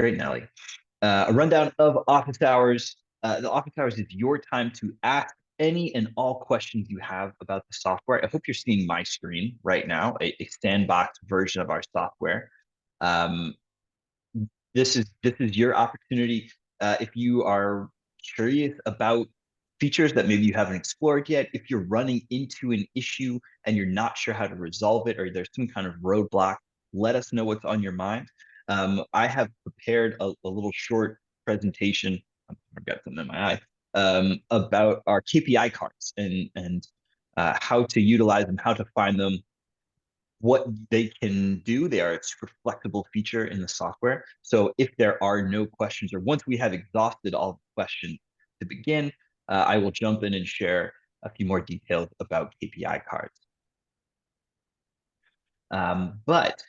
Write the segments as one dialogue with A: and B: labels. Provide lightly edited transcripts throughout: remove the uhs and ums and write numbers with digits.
A: Great, Nelly. A rundown of office hours. The office hours is your time to ask any and all questions you have about the software. I hope you're seeing my screen right now, a sandbox version of our software. Um, this is your opportunity. If you are curious about features that maybe you haven't explored yet, if you're running into an issue and you're not sure how to resolve it, or there's some kind of roadblock, let us know what's on your mind. I have prepared a little short presentation. I've got something in my eye about our KPI cards and how to utilize them, how to find them, what they can do. They are a super flexible feature in the software. So if there are no questions, or once we have exhausted all the questions to begin, I will jump in and share a few more details about KPI cards. But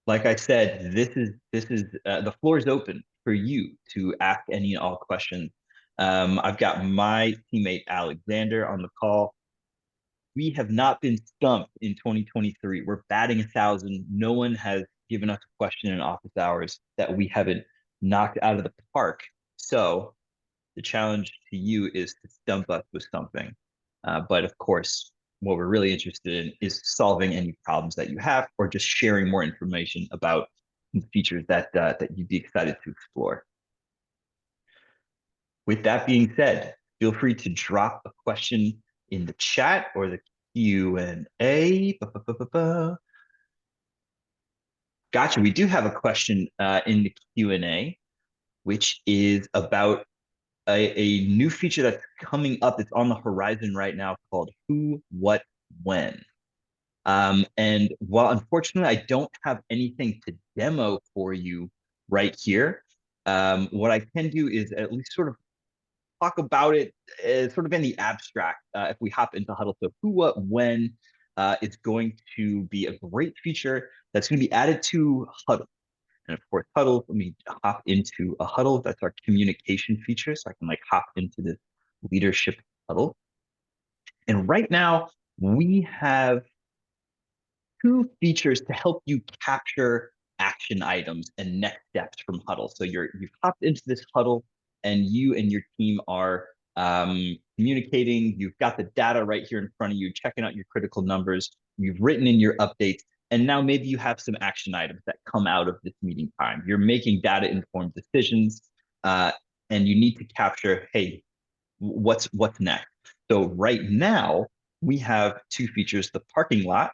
A: like I said, this is the floor is open for you to ask any and all questions. I've got my teammate Alexander on the call. We have not been stumped in 2023. We're batting 1,000. No one has given us a question in office hours that we haven't knocked out of the park. So the challenge to you is to stump us with something. But of course, what we're really interested in is solving any problems that you have, or just sharing more information about the features that you'd be excited to explore. With that being said, feel free to drop a question in the chat or the Q&A. Gotcha. We do have a question in the Q&A, which is about a new feature that's coming up. It's on the horizon right now called Who, What, When. And while unfortunately I don't have anything to demo for you right here, what I can do is at least sort of talk about it sort of in the abstract if we hop into Huddle. So Who, What, When is going to be a great feature that's going to be added to Huddle. And of course, Huddle, let me hop into a Huddle. That's our communication feature. So I can like hop into this leadership Huddle. And right now we have two features to help you capture action items and next steps from Huddle. So you've hopped into this Huddle and you and your team are communicating. You've got the data right here in front of you, checking out your critical numbers. You've written in your updates. And now maybe you have some action items that come out of this meeting time. You're making data-informed decisions, and you need to capture, hey, what's next? So right now, we have two features, the parking lot,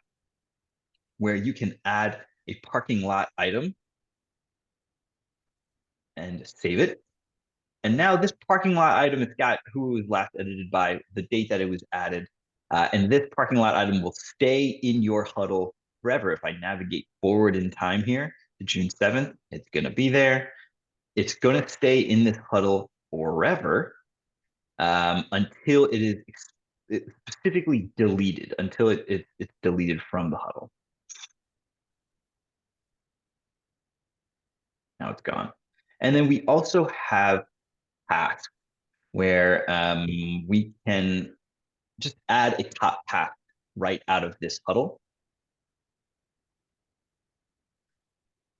A: where you can add a parking lot item and save it. And now this parking lot item, it's got who it was last edited by, the date that it was added. And this parking lot item will stay in your Huddle forever. If I navigate forward in time here to June 7th, it's going to be there. It's going to stay in this Huddle forever until it is specifically deleted, until it's deleted from the Huddle. Now it's gone. And then we also have tasks where we can just add a top task right out of this Huddle.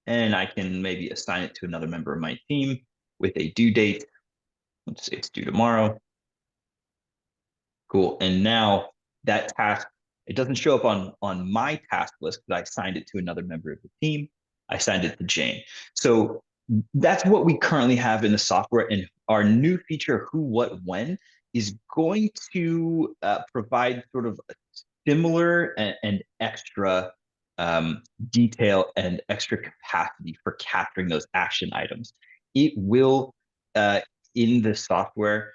A: And I can maybe assign it to another member of my team with a due date. Let's say it's due tomorrow. Cool. And now that task, it doesn't show up on my task list because I assigned it to another member of the team. I assigned it to Jane. So that's what we currently have in the software. And our new feature, Who, What, When, is going to provide sort of a similar and extra detail and extra capacity for capturing those action items. It will, in the software,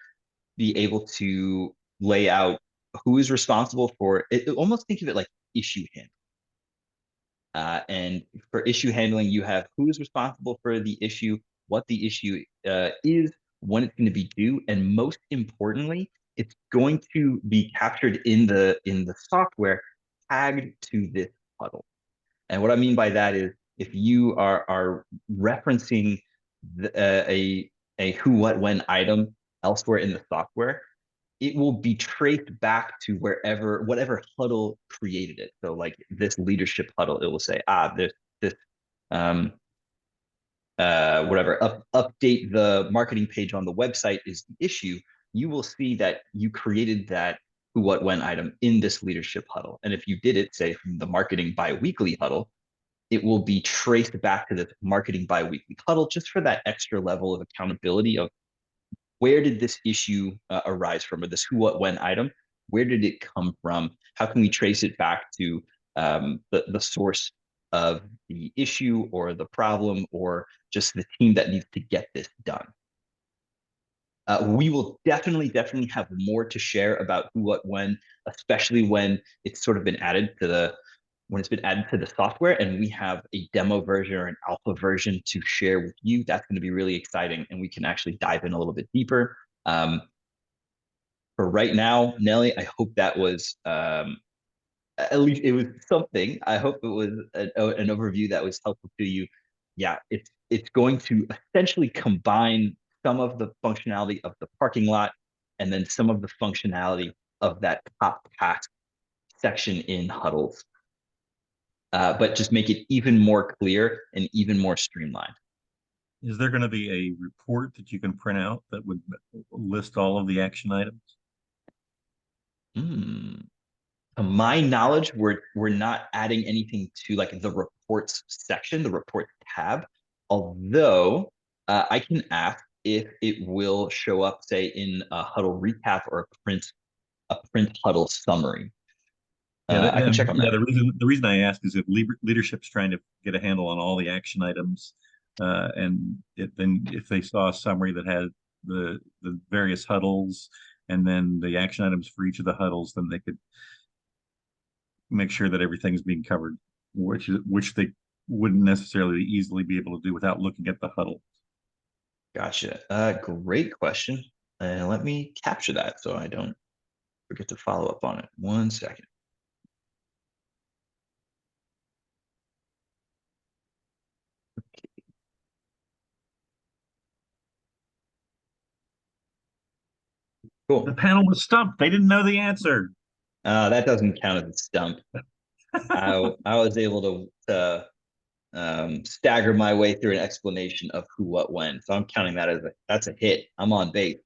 A: be able to lay out who is responsible for it. Almost think of it like issue handling. And for issue handling, you have who is responsible for the issue, what the issue is, when it's going to be due, and most importantly, it's going to be captured in the software tagged to this Huddle. And what I mean by that is if you are referencing a who, what, when item elsewhere in the software, it will be traced back to whatever Huddle created it. So like this leadership Huddle, it will say, this um, whatever, update the marketing page on the website is the issue, you will see that you created that who, what, when item in this leadership huddle. And if you did it, say, from the marketing biweekly huddle, it will be traced back to the marketing biweekly huddle just for that extra level of accountability of where did this issue arise from, or this who, what, when item? Where did it come from? How can we trace it back to the source of the issue or the problem or just the team that needs to get this done? We will definitely have more to share about who, what, when, especially when it's sort of been added to the when it's been added to the software and we have a demo version or an alpha version to share with you. That's going to be really exciting, and we can actually dive in a little bit deeper. For right now, Nelly, I hope that was at least it was something. I hope it was an overview that was helpful to you. Yeah, it's going to essentially combine some of the functionality of the parking lot and then some of the functionality of that top task section in huddles, but just make it even more clear and even more streamlined.
B: Is there going to be a report that you can print out that would list all of the action items?
A: Hmm. To my knowledge, we're not adding anything to like the reports section, the reports tab. Although I can ask if it will show up, say, in a huddle recap or a print huddle summary.
B: Yeah,
A: I can check on
B: yeah.
A: that.
B: The reason I ask is if leadership's trying to get a handle on all the action items, and then if they saw a summary that had the various huddles and then the action items for each of the huddles, then they could make sure that everything's being covered, which they wouldn't necessarily easily be able to do without looking at the huddle.
A: Gotcha. Great question. And let me capture that so I don't forget to follow up on it. 1 second.
B: The
A: Cool.
B: panel was stumped. They didn't know the answer.
A: That doesn't count as a stump. I was able to stagger my way through an explanation of who, what, when. So I'm counting that as that's a hit. I'm on base.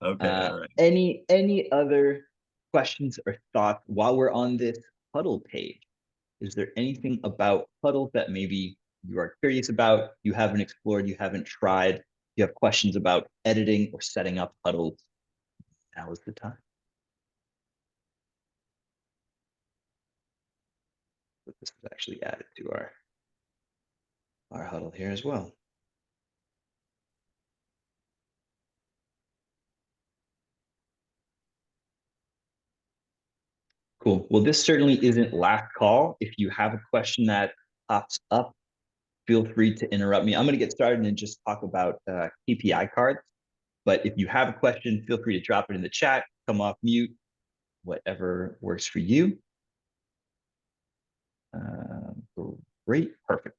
B: Okay, all right.
A: Any other questions or thoughts while we're on this huddle page? Is there anything about huddles that maybe you are curious about, you haven't explored, you haven't tried, you have questions about editing or setting up huddles? Now is the time. But this is actually added to our huddle here as well. Cool. Well, this certainly isn't last call. If you have a question that pops up, feel free to interrupt me. I'm going to get started and just talk about KPI cards. But if you have a question, feel free to drop it in the chat, come off mute, whatever works for you. Great, perfect,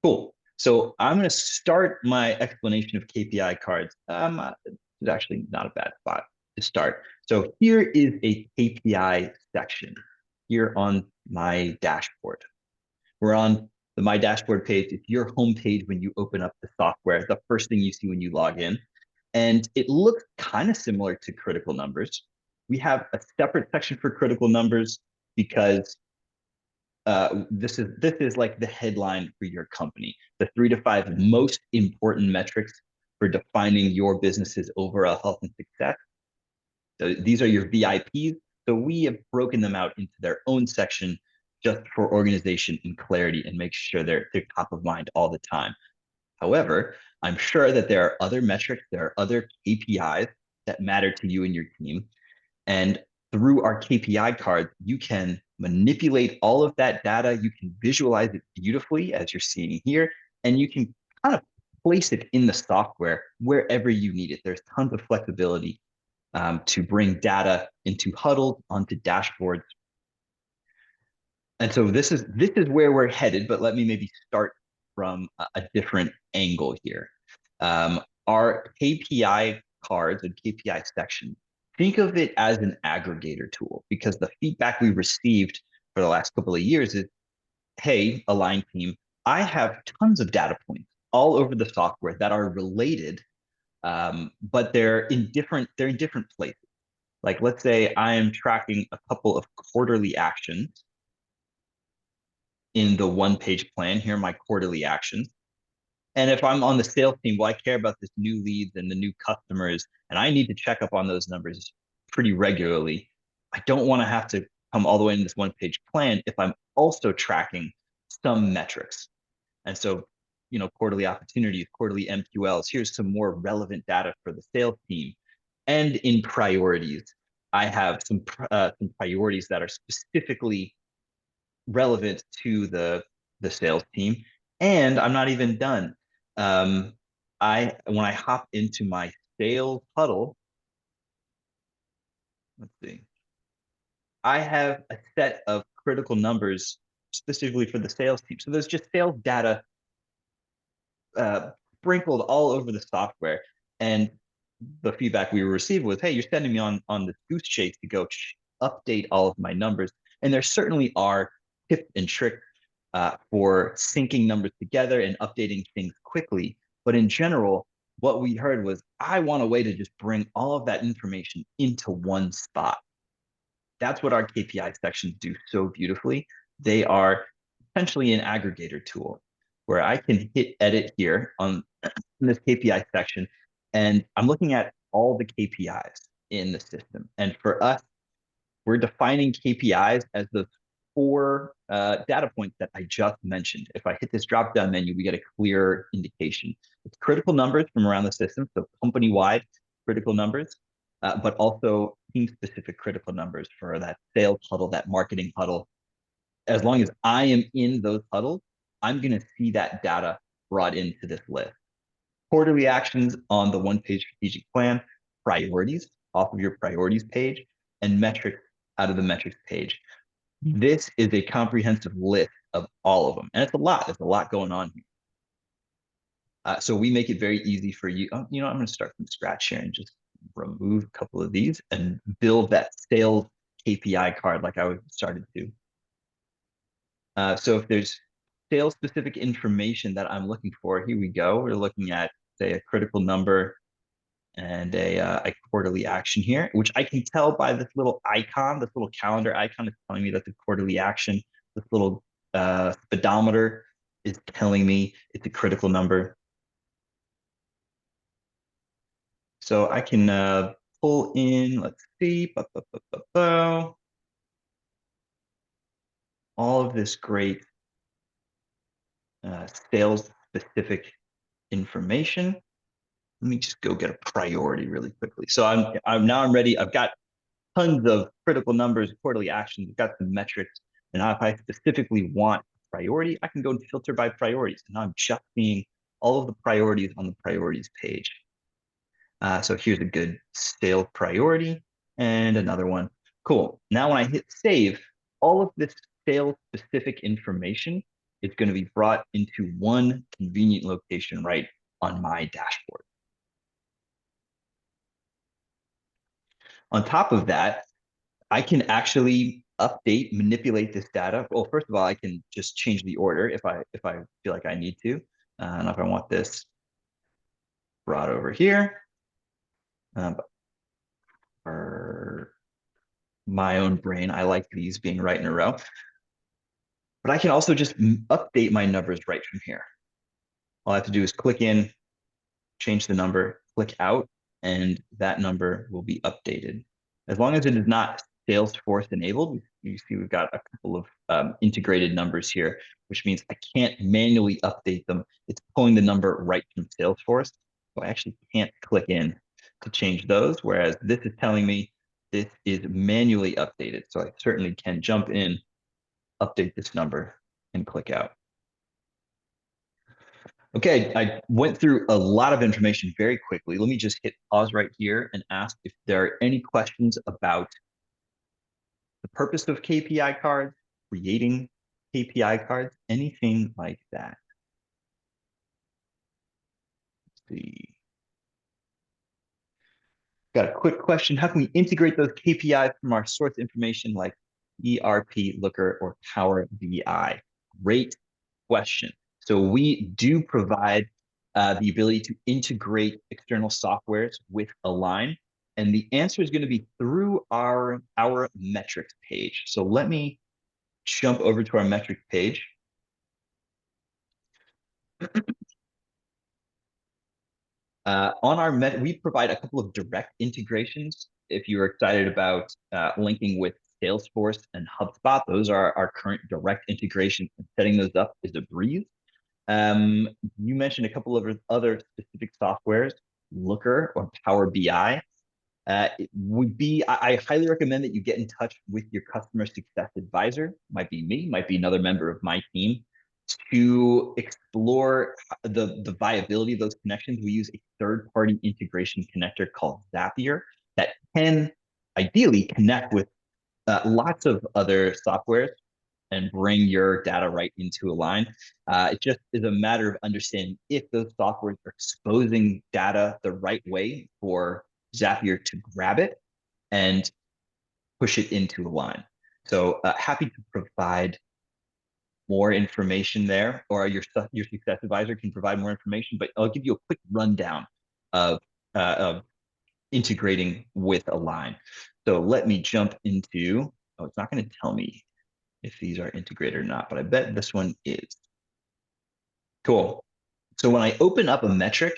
A: cool. So I'm going to start my explanation of KPI cards. It's actually not a bad spot to start. So here is a KPI section here on my dashboard. We're on the My Dashboard page. It's your homepage when you open up the software, the first thing you see when you log in. And it looks kind of similar to critical numbers. We have a separate section for critical numbers because this is like the headline for your company. The 3 to 5 most important metrics for defining your business's overall health and success. So these are your VIPs. So we have broken them out into their own section just for organization and clarity and make sure they're top of mind all the time. However, I'm sure that there are other metrics, there are other KPIs that matter to you and your team. And through our KPI cards, you can manipulate all of that data. You can visualize it beautifully, as you're seeing here, and you can kind of place it in the software wherever you need it. There's tons of flexibility to bring data into huddles, onto dashboards. And so this is where we're headed, but let me maybe start from a different angle here. Our KPI cards and KPI section, think of it as an aggregator tool because the feedback we received for the last couple of years is, hey, Align team, I have tons of data points all over the software that are related, but they're in different places. Like let's say I am tracking a couple of quarterly actions in the one page plan. Here are my quarterly actions. And if I'm on the sales team, well, I care about this new leads and the new customers, and I need to check up on those numbers pretty regularly. I don't want to have to come all the way in this one page plan if I'm also tracking some metrics. And so, quarterly opportunities, quarterly MQLs, here's some more relevant data for the sales team. And in priorities, I have some priorities that are specifically relevant to the sales team. And I'm not even done. Um, I when I hop into my sales huddle, let's see, I have a set of critical numbers specifically for the sales team. So there's just sales data sprinkled all over the software. And the feedback we received was, "Hey, you're sending me on this goose chase to go update all of my numbers." And there certainly are tips and tricks for syncing numbers together and updating things quickly. But in general, what we heard was, I want a way to just bring all of that information into one spot. That's what our KPI sections do so beautifully. They are essentially an aggregator tool where I can hit edit here on in this KPI section, and I'm looking at all the KPIs in the system. And for us, we're defining KPIs as the four data points that I just mentioned. If I hit this drop down menu, we get a clear indication. It's critical numbers from around the system, so company wide critical numbers, but also team specific critical numbers for that sales huddle, that marketing huddle. As long as I am in those huddles, I'm going to see that data brought into this list. Quarterly actions on the one page strategic plan, priorities off of your priorities page, and metrics out of the metrics page. This is a comprehensive list of all of them. And it's a lot. There's a lot going on here. So we make it very easy for you. Oh, I'm going to start from scratch here and just remove a couple of these and build that sales KPI card like I started to. So if there's sales specific information that I'm looking for, here we go. We're looking at, say, a critical number and a quarterly action here, which I can tell by this little icon, this little calendar icon is telling me that's a quarterly action. This little speedometer is telling me it's a critical number. So I can pull in, let's see, all of this great sales specific information. Let me just go get a priority really quickly. So I'm ready. I've got tons of critical numbers, quarterly actions. I've got some metrics. And now if I specifically want priority, I can go and filter by priorities. And now I'm just seeing all of the priorities on the priorities page. So here's a good sales priority and another one. Cool. Now when I hit save, all of this sales specific information is going to be brought into one convenient location right on my dashboard. On top of that, I can actually update, manipulate this data. Well, first of all, I can just change the order if I feel like I need to. And if I want this brought over here, for my own brain, I like these being right in a row. But I can also just update my numbers right from here. All I have to do is click in, change the number, click out, and that number will be updated. As long as it is not Salesforce enabled, you see we've got a couple of integrated numbers here, which means I can't manually update them. It's pulling the number right from Salesforce. So I actually can't click in to change those, whereas this is telling me this is manually updated. So I certainly can jump in, update this number, and click out. Okay, I went through a lot of information very quickly. Let me just hit pause right here and ask if there are any questions about the purpose of KPI cards, creating KPI cards, anything like that. Let's see. Got a quick question. How can we integrate those KPIs from our source information like ERP, Looker, or Power BI? Great question. So we do provide the ability to integrate external softwares with Align? And the answer is going to be through our metrics page. So let me jump over to our metrics page. On our we provide a couple of direct integrations. If you're excited about linking with Salesforce and HubSpot, those are our current direct integrations, and setting those up is a breeze. You mentioned a couple of other specific softwares, Looker or Power BI. It would be, I highly recommend that you get in touch with your customer success advisor. Might be me, might be another member of my team, to explore the viability of those connections. We use a third-party integration connector called Zapier that can ideally connect with lots of other softwares and bring your data right into Align. It just is a matter of understanding if those softwares are exposing data the right way for Zapier to grab it and push it into Align. So happy to provide more information there, or your success advisor can provide more information. But I'll give you a quick rundown of integrating with Align. So let me jump into. Oh, it's not going to tell me if these are integrated or not, but I bet this one is. Cool. So when I open up a metric,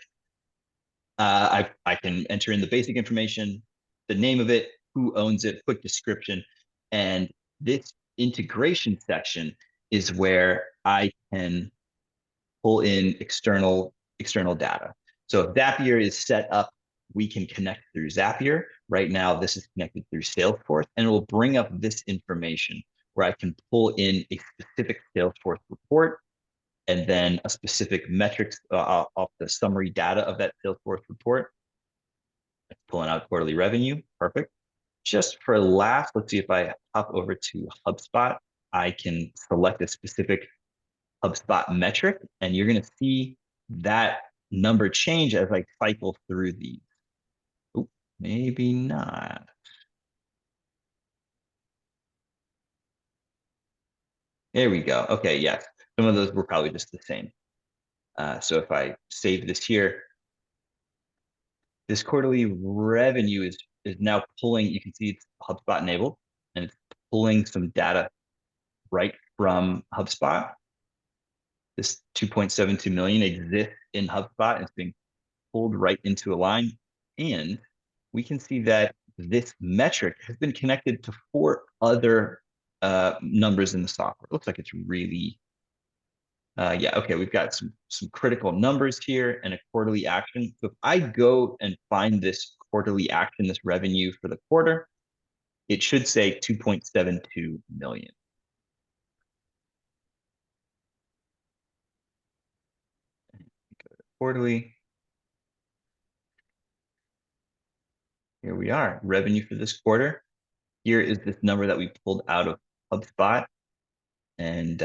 A: I can enter in the basic information, the name of it, who owns it, quick description, and this integration section is where I can pull in external data. So if Zapier is set up, we can connect through Zapier. Right now, this is connected through Salesforce, and it will bring up this information where I can pull in a specific Salesforce report and then a specific metrics off the summary data of that Salesforce report. It's pulling out quarterly revenue. Perfect. Just for last, let's see if I hop over to HubSpot. I can select a specific HubSpot metric, and you're going to see that number change as I cycle through these. Ooh, maybe not. There we go. Okay, yes. Some of those were probably just the same. So if I save this here, this quarterly revenue is now pulling, you can see it's HubSpot enabled, and it's pulling some data right from HubSpot. This 2.72 million exists in HubSpot, and it's being pulled right into Align. And we can see that this metric has been connected to 4 other numbers in the software. It looks like it's really, yeah, okay, we've got some critical numbers here and a quarterly action. So if I go and find this quarterly action, this revenue for the quarter, it should say 2.72 million. Quarterly. Here we are, revenue for this quarter. Here is this number that we pulled out of HubSpot and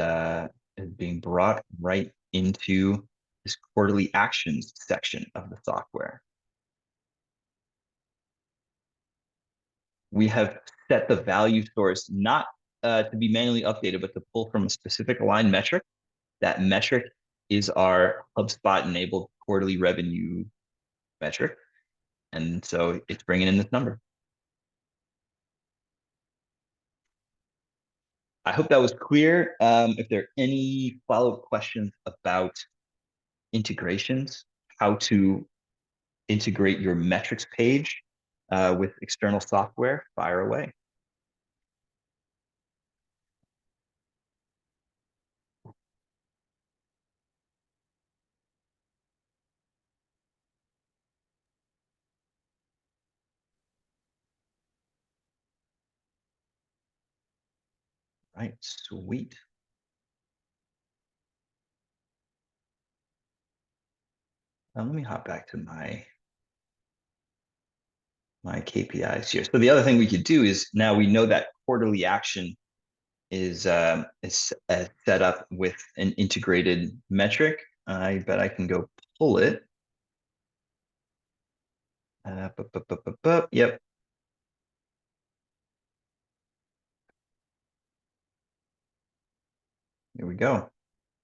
A: is being brought right into this quarterly actions section of the software. We have set the value source not to be manually updated, but to pull from a specific Align metric. That metric is our HubSpot enabled quarterly revenue metric. And so it's bringing in this number. I hope that was clear. If there are any follow-up questions about integrations, how to integrate your metrics page with external software, fire away. Right, sweet. Let me hop back to my KPIs here. So the other thing we could do is now we know that quarterly action is set up with an integrated metric. I bet I can go pull it. Yep. Here we go.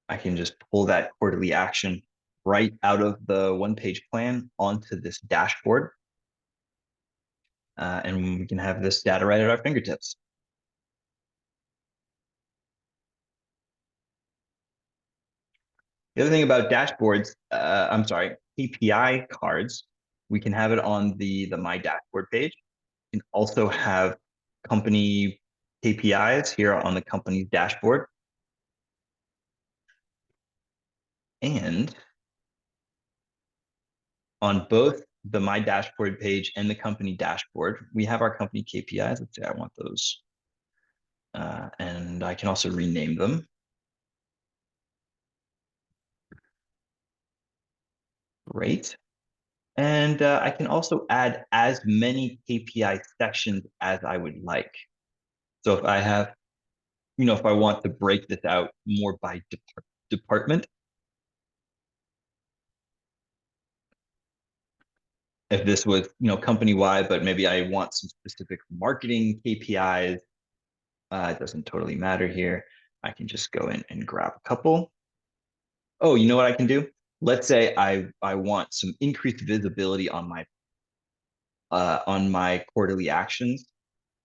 A: I can just pull that quarterly action right out of the one-page plan onto this dashboard, and we can have this data right at our fingertips. The other thing about dashboards, I'm sorry, KPI cards, we can have it on the My Dashboard page. You can also have company KPIs here on the company's dashboard. And on both the My Dashboard page and the company dashboard, we have our company KPIs. Let's say I want those. And I can also rename them. Great. And I can also add as many KPI sections as I would like. So if I have, if I want to break this out more by department, if this was, company wide, but maybe I want some specific marketing KPIs, it doesn't totally matter here. I can just go in and grab a couple. Oh, you know what I can do? Let's say I want some increased visibility on my quarterly actions.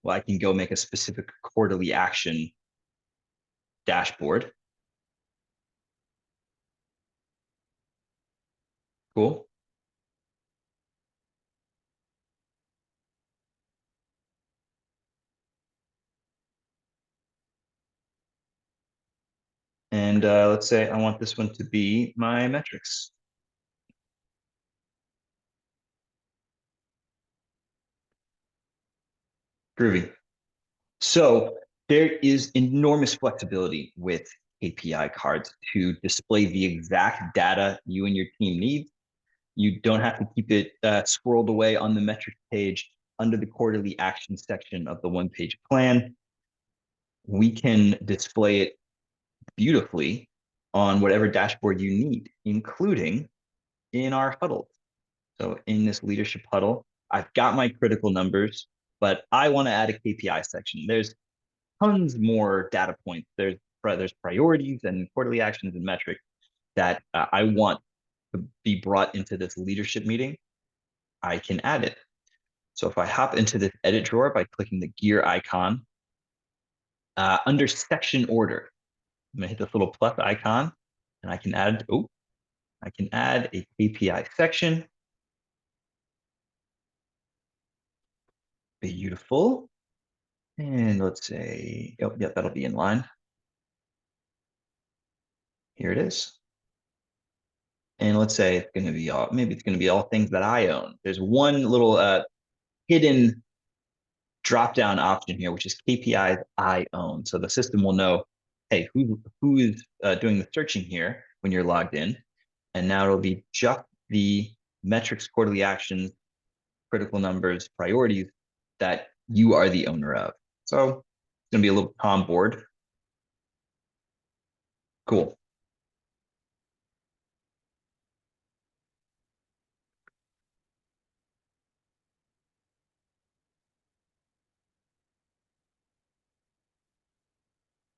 A: Well, I can go make a specific quarterly action dashboard. Cool. And let's say I want this one to be my metrics. Groovy. So there is enormous flexibility with KPI cards to display the exact data you and your team need. You don't have to keep it scrolled away on the metrics page under the quarterly action section of the one-page plan. We can display it beautifully on whatever dashboard you need, including in our huddles. So in this leadership huddle, I've got my critical numbers, but I want to add a KPI section. There's tons more data points. There's priorities and quarterly actions and metrics that I want to be brought into this leadership meeting. I can add it. So if I hop into this edit drawer by clicking the gear icon, under section order, I'm gonna hit this little plus icon and I can add a KPI section. Beautiful. And let's say, oh, yeah, that'll be in line. Here it is. And let's say it's going to be all, maybe it's going to be all things that I own. There's one little hidden drop down option here, which is KPIs I own. So the system will know, hey, who is doing the searching here when you're logged in. And now it'll be just the metrics, quarterly actions, critical numbers, priorities that you are the owner of. So it's going to be a little Tom board. Cool.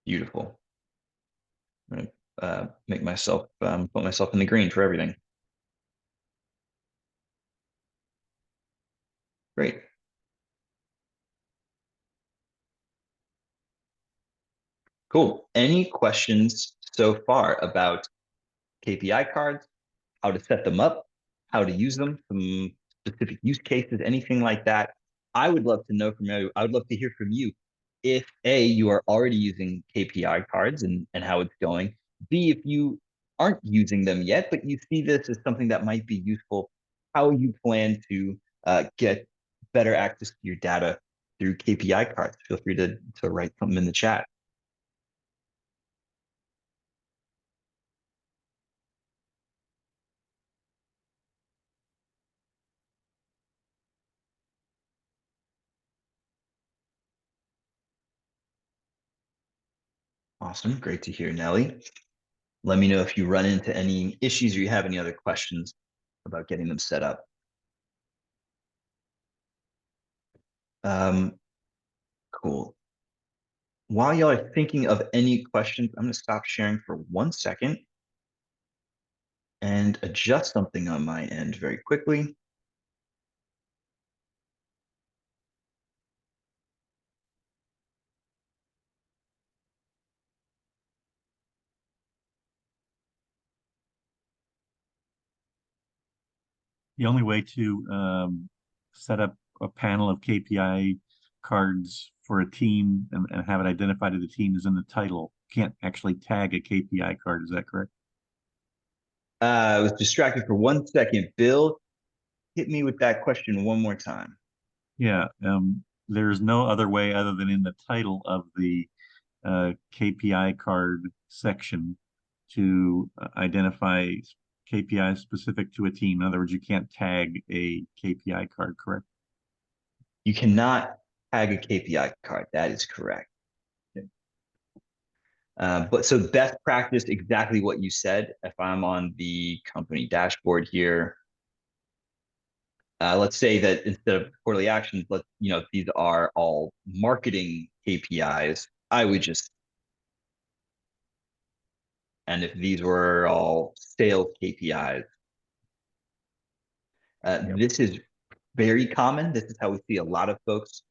A: Beautiful. I'm going to make myself, put myself in the green for everything. Great. Cool. Any questions so far about KPI cards, how to set them up, how to use them, some specific use cases, anything like that? I would love to know from you. I would love to hear from you if A, you are already using KPI cards and how it's going. B, if you aren't using them yet, but you see this as something that might be useful, how you plan to get better access to your data through KPI cards. Feel free to write something in the chat. Awesome. Great to hear, Nelly. Let me know if you run into any issues or you have any other questions about getting them set up. Um, cool. While y'all are thinking of any questions, I'm going to stop sharing for 1 second. and adjust something on my end very quickly.
B: The only way to set up a panel of KPI cards for a team and have it identified to the team is in the title. Can't actually tag a KPI card. Is that correct?
A: I was distracted for 1 second. Bill, hit me with that question one more time.
B: Yeah. There's no other way other than in the title of the KPI card section to identify KPIs specific to a team. In other words, you can't tag a KPI card, correct?
A: You cannot tag a KPI card. That is correct.
B: Okay.
A: But so best practice, exactly what you said. If I'm on the company dashboard here, let's say that instead of quarterly actions, these are all marketing KPIs. I would just, and if these were all sales KPIs,
B: Yep.
A: this is very common. This is how we see a lot of folks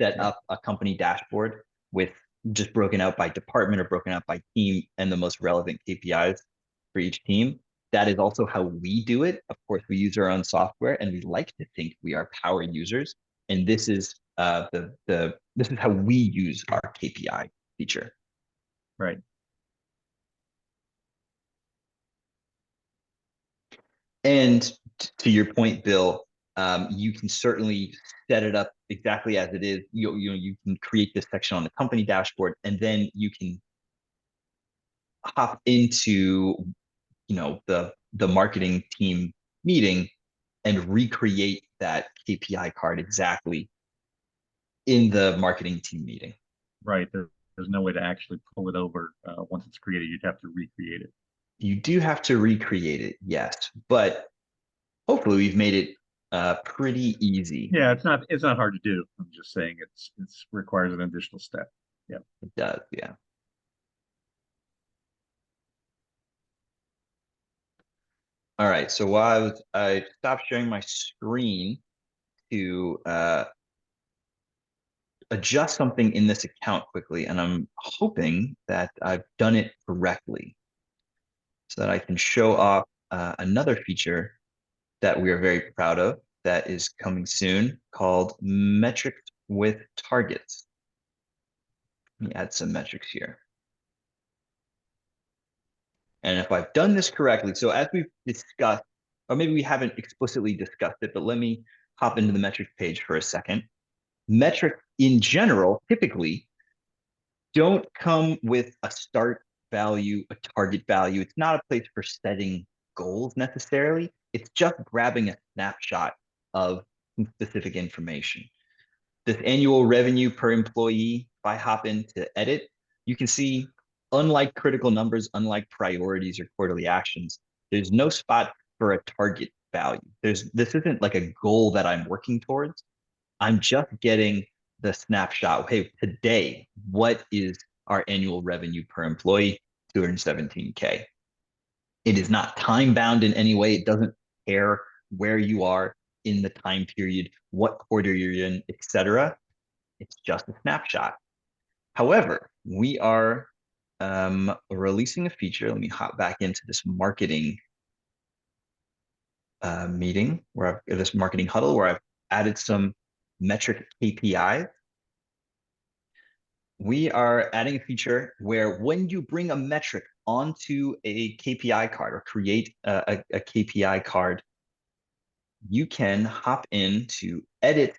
A: set
B: Yep.
A: up a company dashboard with just broken out by department or broken out by team and the most relevant KPIs for each team. That is also how we do it. Of course, we use our own software and we like to think we are power users. And this is this is how we use our KPI feature.
B: Right.
A: And to your point, Bill, you can certainly set it up exactly as it is. You can create this section on the company dashboard, and then you can hop into the marketing team meeting and recreate that KPI card exactly in the marketing team meeting.
B: Right. There's no way to actually pull it over once it's created. You'd have to recreate it.
A: You do have to recreate it, yes, but hopefully we've made it pretty easy.
B: Yeah, it's not hard to do. I'm just saying it's requires an additional step. Yeah.
A: It does, yeah. All right, so while I stopped sharing my screen to adjust something in this account quickly, and I'm hoping that I've done it correctly so that I can show off another feature that we are very proud of that is coming soon called metrics with targets. Let me add some metrics here. And if I've done this correctly, so as we've discussed, or maybe we haven't explicitly discussed it, but let me hop into the metrics page for a second. Metrics in general typically don't come with a start value, a target value. It's not a place for setting goals necessarily. It's just grabbing a snapshot of some specific information. This annual revenue per employee, if I hop into edit, you can see, unlike critical numbers, unlike priorities or quarterly actions, there's no spot for a target value. This isn't like a goal that I'm working towards. I'm just getting the snapshot. Hey, today, what is our annual revenue per employee? 217K. It is not time bound in any way. It doesn't care where you are in the time period, what quarter you're in, etc. It's just a snapshot. However, we are releasing a feature. Let me hop back into this marketing meeting where this marketing huddle where I've added some metric KPIs. We are adding a feature where when you bring a metric onto a KPI card or create a KPI card, you can hop in to edit.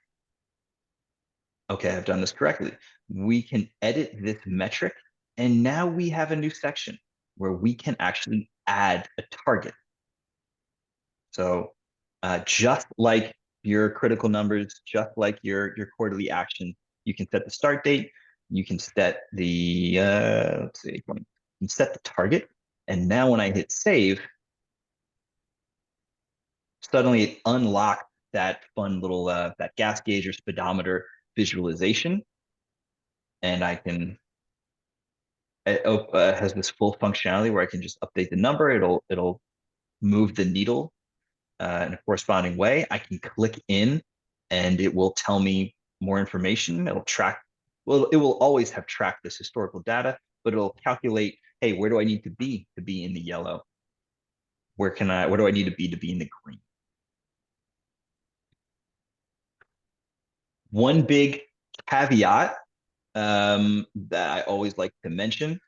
A: Okay, I've done this correctly. We can edit this metric, and now we have a new section where we can actually add a target. So just like your critical numbers, just like your quarterly action, you can set the start date, you can set the let's see, you can set the target, and now when I hit save, suddenly it unlocks that fun little that gas gauge or speedometer visualization, and I can it has this full functionality where I can just update the number. It'll move the needle in a corresponding way, I can click in and it will tell me more information. It'll track, well, it will always have tracked this historical data, but it'll calculate, hey, where do I need to be in the yellow? Where do I need to be in the green? One big caveat that I always like to mention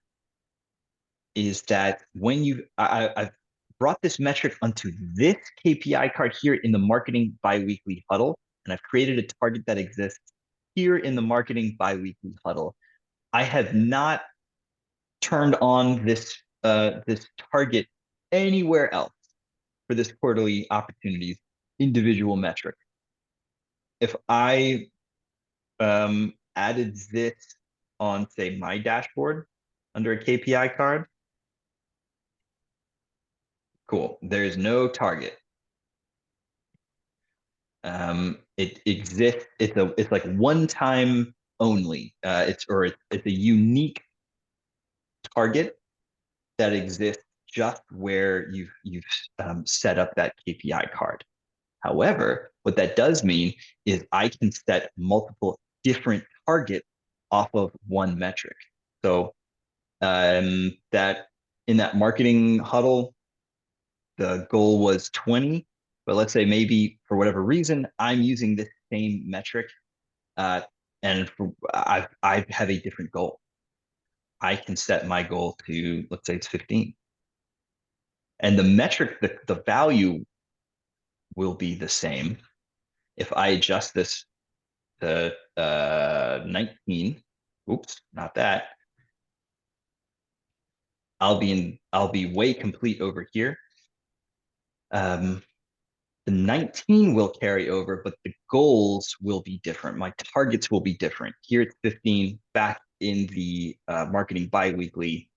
A: is that I've brought this metric onto this KPI card here in the marketing biweekly huddle, and I've created a target that exists here in the marketing biweekly huddle. I have not turned on this target anywhere else for this quarterly opportunities individual metric. If I added this on, say, my dashboard under a KPI card, cool. There's no target. It exists. It's like one time only. It's a unique target that exists just where you've set up that KPI card. However, what that does mean is I can set multiple different targets off of one metric. So that in that marketing huddle, the goal was 20, but let's say maybe for whatever reason, I'm using this same metric, uh, and I have a different goal. I can set my goal to, let's say it's 15. And the metric, the value will be the same. If I adjust this to 19, oops, not that, I'll be way complete over here. Um, the 19 will carry over, but the goals will be different. My targets will be different. Here it's 15. Back in the marketing biweekly,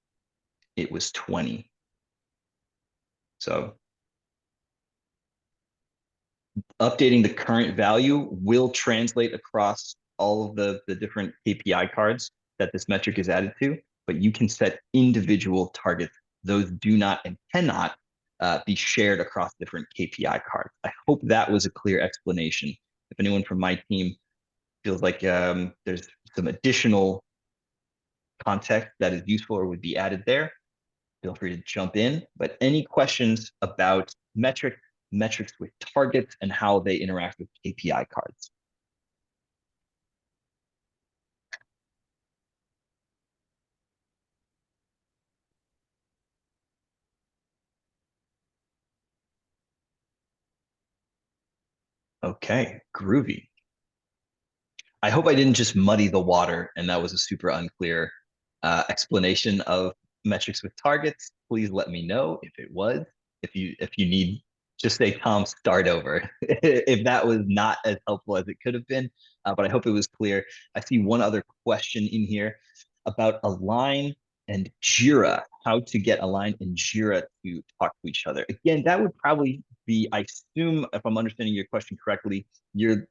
A: it was 20. So updating the current value will translate across all of the different KPI cards that this metric is added to, but you can set individual targets. Those do not and cannot be shared across different KPI cards. I hope that was a clear explanation. If anyone from my team feels like there's some additional context that is useful or would be added there, feel free to jump in. But any questions about metrics with targets, and how they interact with KPI cards? Okay, groovy. I hope I didn't just muddy the water and that was a super unclear explanation of metrics with targets. Please let me know if it was. If you need, just say, Tom, start over. If that was not as helpful as it could have been, but I hope it was clear. I see one other question in here about Align and Jira, how to get Align and Jira to talk to each other. Again, that would probably be, I assume, if I'm understanding your question correctly, you're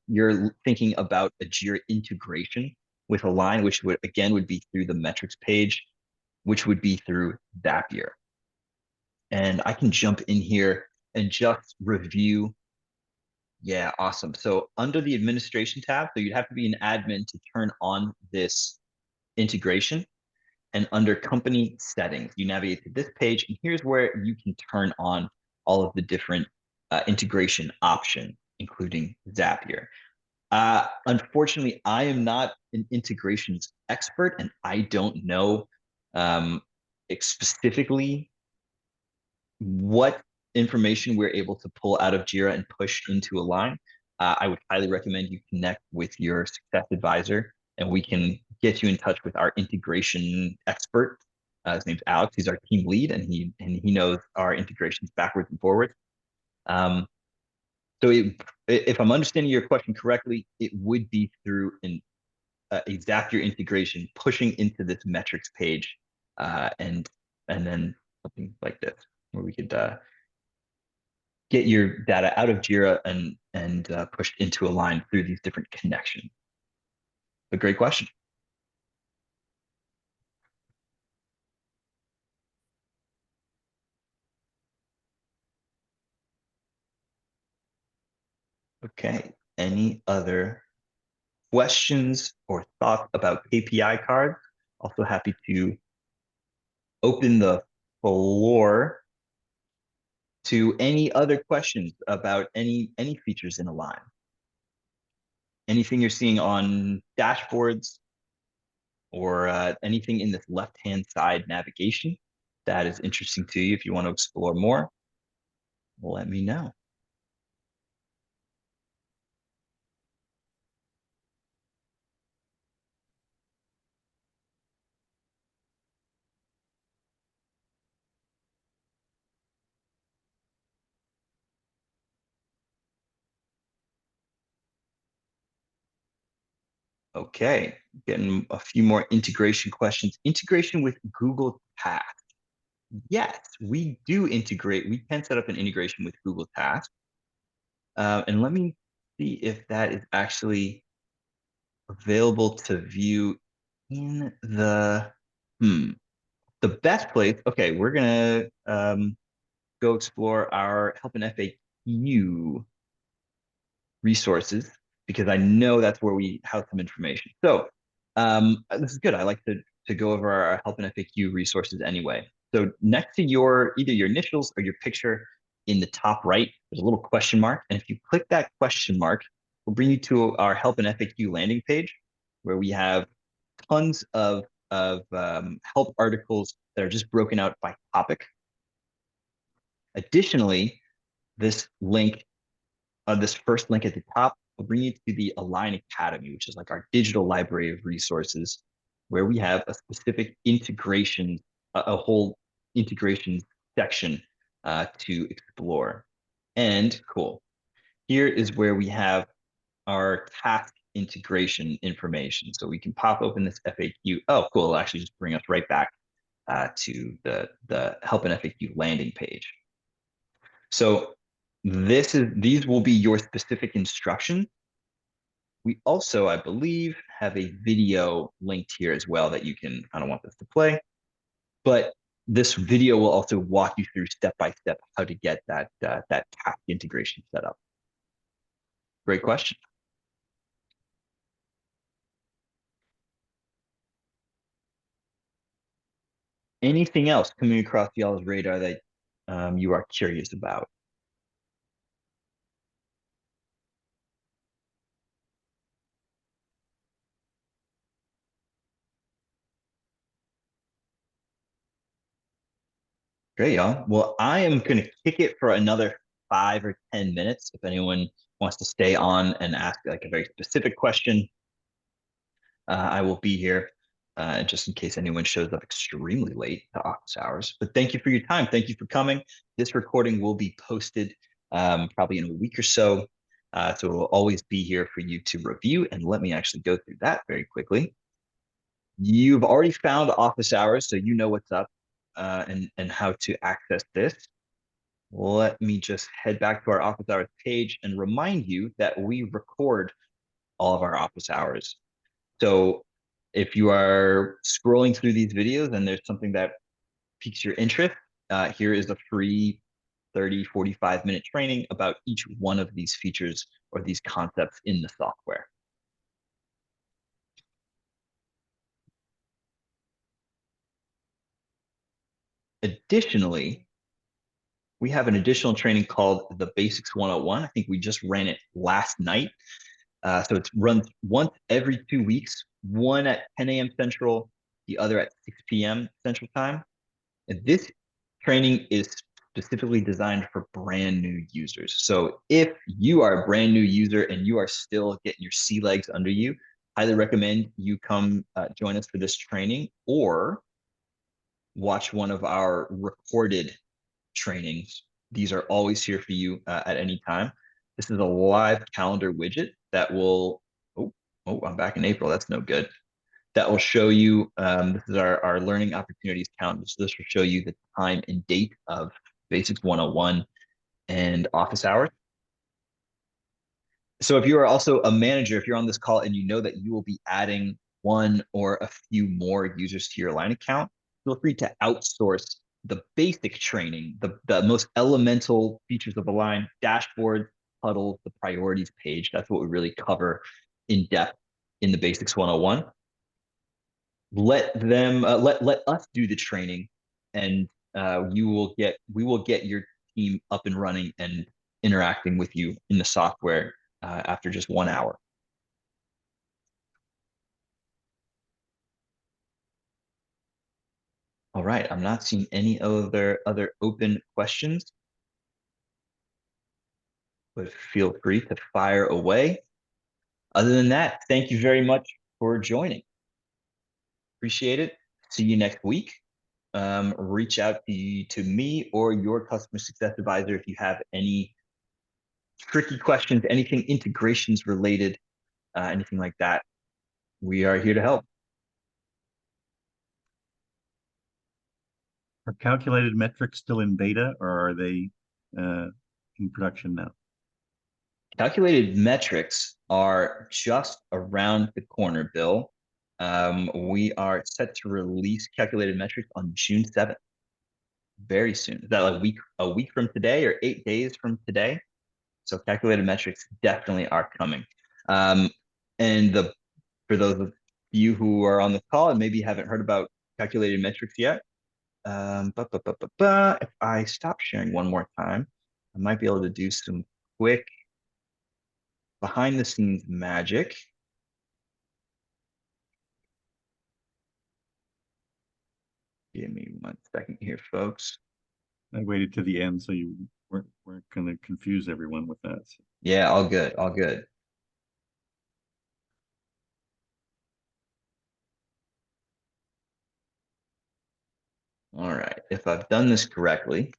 A: thinking about a Jira integration with Align, which would again would be through the metrics page, which would be through Zapier. And I can jump in here and just review. Yeah, awesome. So under the administration tab, so you'd have to be an admin to turn on this integration. And under company settings, you navigate to this page, and here's where you can turn on all of the different integration options, including Zapier. Unfortunately, I am not an integrations expert, and I don't know um, specifically what information we're able to pull out of Jira and push into Align. I would highly recommend you connect with your success advisor, and we can get you in touch with our integration expert. His name's Alex. He's our team lead, and he knows our integrations backwards and forwards. Um, so if I'm understanding your question correctly, it would be through a Zapier integration pushing into this metrics page, and then something like this where we could get your data out of Jira and pushed into Align through these different connections. A great question. Okay. Any other questions or thoughts about KPI cards? Also happy to open the floor to any other questions about any features in Align. Anything you're seeing on dashboards or anything in this left-hand side navigation that is interesting to you. If you want to explore more, let me know. Okay, getting a few more integration questions. Integration with Google Tasks. Yes, we do integrate. We can set up an integration with Google Tasks. And let me see if that is actually available to view in hmm, the best place. Okay, we're gonna go explore our help and FAQ resources because I know that's where we have some information. So this is good. I like to go over our help and FAQ resources anyway. So next to your either your initials or your picture in the top right, there's a little question mark. And if you click that question mark, we'll bring you to our help and FAQ landing page where we have tons of help articles that are just broken out by topic. Additionally, this link this first link at the top will bring you to the Align Academy, which is like our digital library of resources, where we have a specific integration, a whole integration section to explore. And cool, here is where we have our task integration information. So we can pop open this FAQ. Oh, cool. It'll actually just bring us right back to the help and FAQ landing page. So these will be your specific instructions. We also, I believe, have a video linked here as well that you can, I don't want this to play, but this video will also walk you through step by step how to get that task integration set up. Great question. Anything else coming across y'all's radar that you are curious about? Great, y'all. Well, I am going to kick it for another 5 or 10 minutes. If anyone wants to stay on and ask like a very specific question, I will be here just in case anyone shows up extremely late to office hours. But thank you for your time. Thank you for coming. This recording will be posted probably in a week or so. So it will always be here for you to review. And let me actually go through that very quickly. You've already found office hours, so you know what's up and how to access this. Let me just head back to our office hours page and remind you that we record all of our office hours. So if you are scrolling through these videos and there's something that piques your interest, here is a free 30, 45-minute training about each one of these features or these concepts in the software. Additionally, we have an additional training called the Basics 101. I think we just ran it last night. So it's runs once every 2 weeks, one at 10 a.m. Central, the other at 6 p.m. Central Time. And this training is specifically designed for brand new users. So if you are a brand new user and you are still getting your sea legs under you, highly recommend you come join us for this training or watch one of our recorded trainings. These are always here for you at any time. This is a live calendar widget that will, oh, I'm back in April. That's no good. That will show you, this is our learning opportunities calendar. So this will show you the time and date of Basics 101 and office hours. So if you are also a manager, if you're on this call and you know that you will be adding one or a few more users to your line account, feel free to outsource the basic training, the most elemental features of the line, dashboard, huddles, the priorities page. That's what we really cover in depth in the Basics 101. Let us do the training, and we will get your team up and running and interacting with you in the software after just 1 hour. All right, I'm not seeing any other open questions, but feel free to fire away. Other than that, thank you very much for joining. Appreciate it. See you next week. Reach out to me or your customer success advisor if you have any tricky questions, anything integrations related, anything like that. We are here to help.
B: Are calculated metrics still in beta, or are they uh, in production now?
A: Calculated metrics are just around the corner, Bill. We are set to release calculated metrics on June 7th, very soon. Is that like a week from today or 8 days from today? So calculated metrics definitely are coming. Um, and for those of you who are on the call and maybe haven't heard about calculated metrics yet, if I stop sharing one more time, I might be able to do some quick behind the scenes magic. Give me 1 second here, folks.
B: I waited to the end so you weren't going to confuse everyone with that. So.
A: Yeah, all good, all good. All right, if I've done this correctly,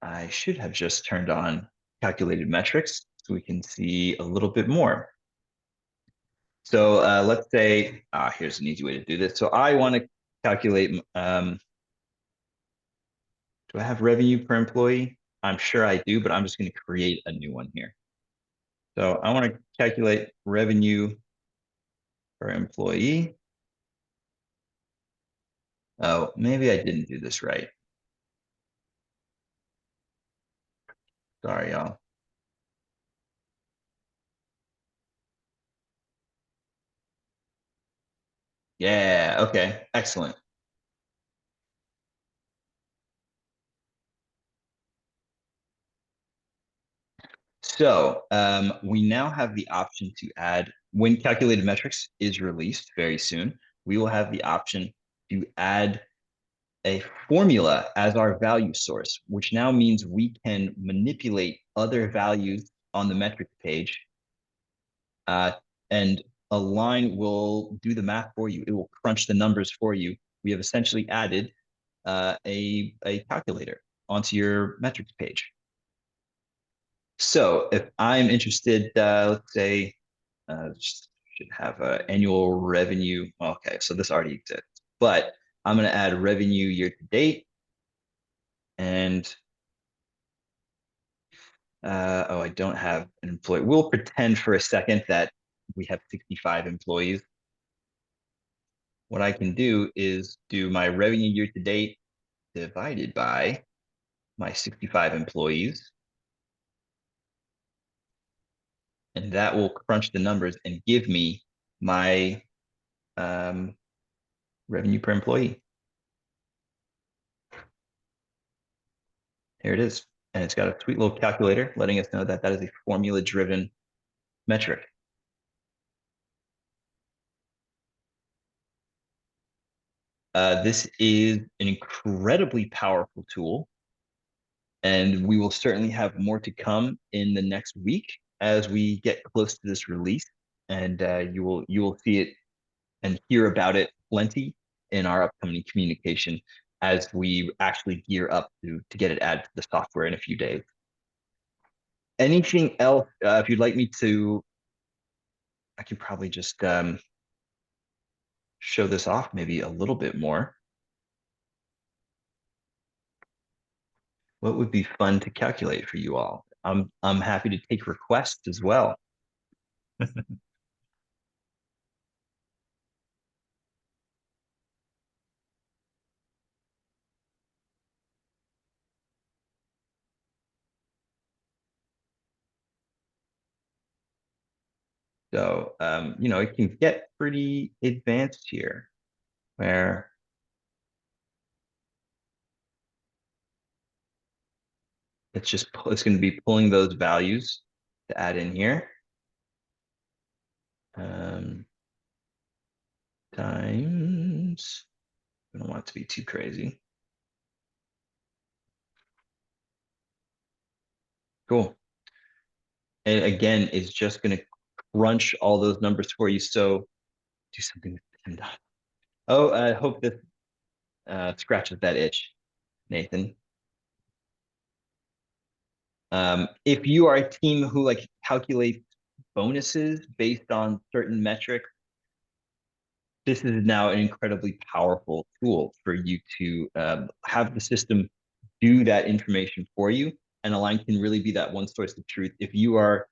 A: I should have just turned on calculated metrics so we can see a little bit more. So let's say, here's an easy way to do this. So I want to calculate, do I have revenue per employee? I'm sure I do, but I'm just going to create a new one here. So I want to calculate revenue per employee. Oh, maybe I didn't do this right. Sorry, y'all. Yeah, okay, excellent. So we now have the option to add, when calculated metrics is released very soon, we will have the option to add a formula as our value source, which now means we can manipulate other values on the metrics page, and Align will do the math for you. It will crunch the numbers for you. We have essentially added a calculator onto your metrics page. So if I'm interested, let's say, should have annual revenue. Okay, so this already exists, but I'm going to add revenue year to date. And oh, I don't have an employee. We'll pretend for a second that we have 65 employees. What I can do is do my revenue year to date divided by my 65 employees. And that will crunch the numbers and give me my um, revenue per employee. Here it is. And it's got a sweet little calculator letting us know that that is a formula-driven metric. This is an incredibly powerful tool, and we will certainly have more to come in the next week as we get close to this release. And you will see it and hear about it plenty in our upcoming communication as we actually gear up to get it added to the software in a few days. Anything else? If you'd like me to, I could probably just show this off maybe a little bit more. What would be fun to calculate for you all? I'm happy to take requests as well. So, it can get pretty advanced here where it's going to be pulling those values to add in here. Um, times, I don't want it to be too crazy. Cool. And again, it's just going to crunch all those numbers for you. So do something with PEMDOT. Oh, I hope this scratches that itch, Nathan. If you are a team who like calculates bonuses based on certain metrics, this is now an incredibly powerful tool for you to have the system do that information for you. And Align can really be that one source of truth. If you are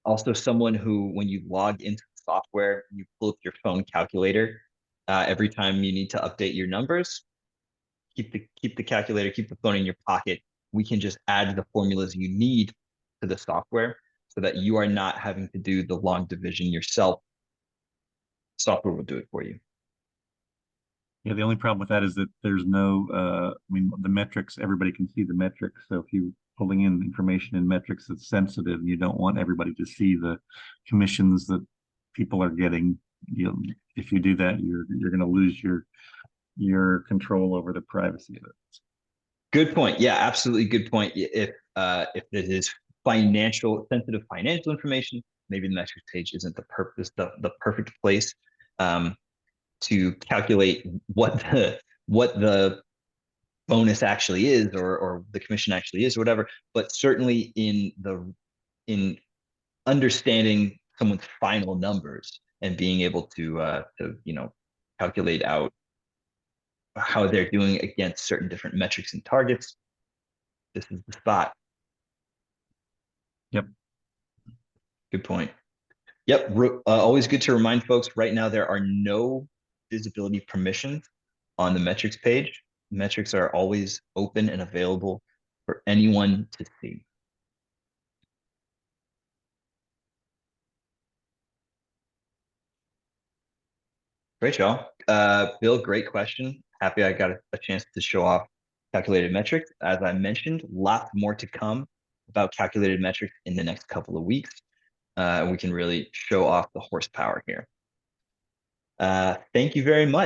A: also someone who, when you log into the software, you pull up your phone calculator every time you need to update your numbers, keep the calculator, keep the phone in your pocket. We can just add the formulas you need to the software so that you are not having to do the long division yourself. Software will do it for you.
B: Yeah, the only problem with that is that there's no, I mean, the metrics, everybody can see the metrics. So if you pulling in information in metrics that's sensitive, and you don't want everybody to see the commissions that people are getting. If you do that, you're going to lose your control over the privacy of it.
A: Good point. Yeah, absolutely good point. If it is sensitive financial information, maybe the metrics page isn't the perfect place um, to calculate what the bonus actually is or the commission actually is or whatever. But certainly in understanding someone's final numbers and being able to calculate out how they're doing against certain different metrics and targets, this is the spot.
B: Yep.
A: Good point. Yep. Always good to remind folks right now there are no visibility permissions on the metrics page. Metrics are always open and available for anyone to see. Great, y'all. Bill, great question. Happy I got a chance to show off calculated metrics. As I mentioned, lots more to come about calculated metrics in the next couple of weeks. We can really show off the horsepower here. Thank you very much.